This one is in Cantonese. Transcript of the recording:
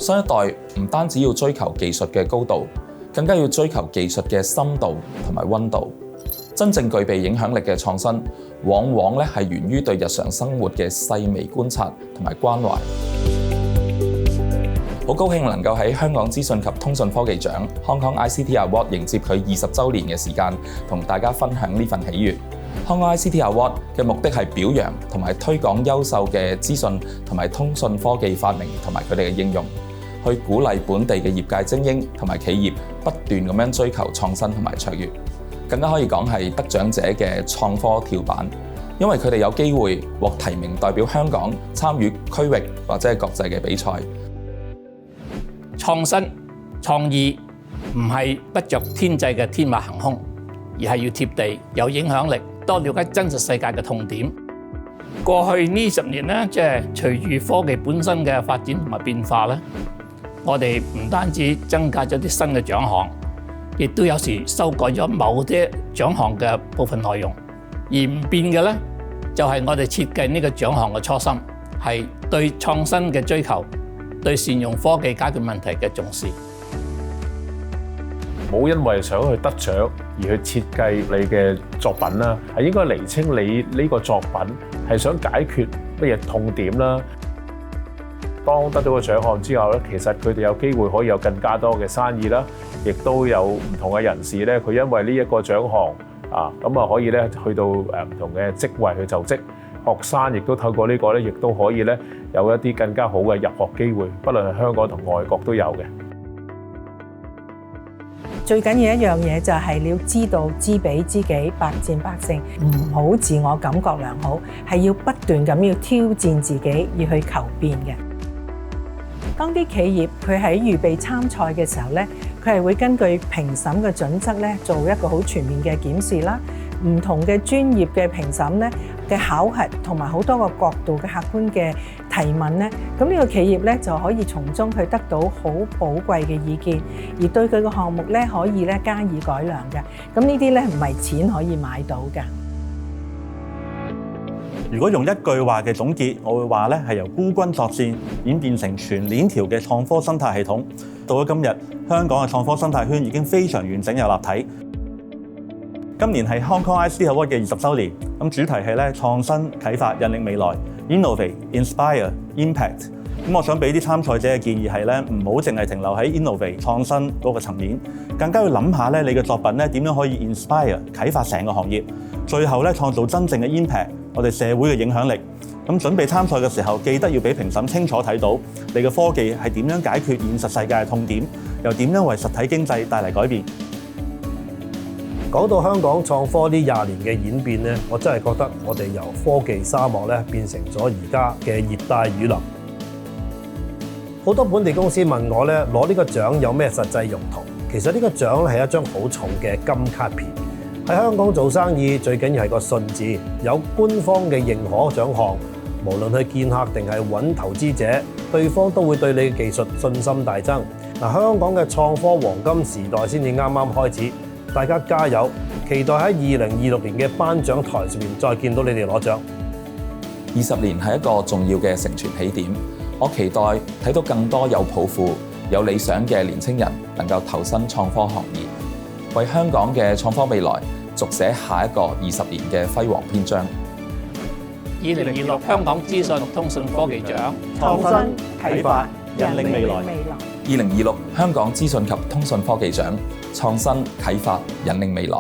新一代唔單止要追求技術嘅高度，更加要追求技術嘅深度同埋溫度。真正具備影響力嘅創新，往往係源於對日常生活嘅細微觀察同埋關懷。好高興能夠喺香港資訊及通訊科技獎 Hong Kong ICT Award 迎接佢20週年嘅時間，同大家分享呢份喜悅。Hong Kong ICT Award 嘅目的係表揚同埋推廣優秀嘅資訊同埋通訊科技發明同埋佢哋嘅應用，去鼓勵本地嘅業界精英同埋企業不斷咁樣追求創新同埋卓越。更加可以講係得獎者嘅創科跳板，因為佢哋有機會獲提名代表香港參與區域或者係國際嘅比賽。創新創意唔係不着天際嘅天馬行空，而係要貼地、有影響力，多了解真實世界嘅痛點。過去呢10年咧，即係隨住科技本身嘅發展同埋變化咧，我哋唔單止增加咗啲新嘅獎項，亦都有時修改咗某啲獎項嘅部分內容。而唔變嘅咧，就係我哋設計呢個獎項嘅初心，係對創新嘅追求，對善用科技解決問題嘅重視。冇因為想去得獎而去設計你嘅作品啦，係應該釐清你呢個作品係想解決乜嘢痛點啦。當得到個獎項之後咧，其實佢哋有機會可以有更加多嘅生意啦，亦都有唔同嘅人士咧，佢因為呢一個獎項咁啊可以咧去到唔同嘅職位去就職。學生亦都透過呢個咧，亦都可以咧有一啲更加好嘅入學機會，不論係香港同外國都有嘅。最緊要一樣嘢就係你要知道知彼知己，百戰百勝，唔好自我感覺良好，係要不斷咁要挑戰自己，要去求變嘅。當啲企業佢喺預備參賽嘅時候咧，佢係會根據評審嘅準則咧，做一個好全面嘅檢視啦。唔同嘅專業嘅評審咧嘅考核，同埋好多個角度嘅客觀嘅提問咧，咁呢個企業咧就可以從中去得到好寶貴嘅意見，而對佢個項目咧可以咧加以改良嘅。咁呢啲咧唔係錢可以買到嘅。如果用一句話嘅總結，我會話咧係由孤軍作戰演變成全鏈條嘅創科生態系統。到咗今日，香港嘅創科生態圈已經非常完整又立體。今年係 Hong Kong ICT Award 嘅20週年，咁主題係咧創新啟發引領未來 ，Innovate Inspire Impact。咁我想俾啲參賽者嘅建議係咧，唔好淨係停留喺 Innovate 創新嗰個層面，更加要諗下咧你嘅作品咧點樣可以 Inspire 啟發成個行業，最後咧創造真正嘅 Impact， 我哋社會嘅影響力。咁準備參賽嘅時候，記得要俾評審清楚睇到你嘅科技係點樣解決現實世界嘅痛點，又點樣為實體經濟帶嚟改變。講到香港創科呢20年嘅演變咧，我真係覺得我哋由科技沙漠咧變成咗而家嘅熱帶雨林。好多本地公司問我咧，攞呢個獎有咩實際用途？其實呢個獎咧係一張好重嘅金卡片。喺香港做生意最緊要係個信字，有官方嘅認可獎項，無論去見客定係揾投資者，對方都會對你嘅技術信心大增。香港嘅創科黃金時代先至啱啱開始。大家加油！期待喺2026年嘅頒獎台上面再見到你哋攞獎。20年係一個重要嘅承傳起點，我期待睇到更多有抱負、有理想嘅年輕人能夠投身創科行業，為香港嘅創科未來續寫下一個20年嘅輝煌篇章。2026香港資訊通訊科技獎，創新啟發引領未來。2026香港資訊及通訊科技獎，創新啟發引領未來。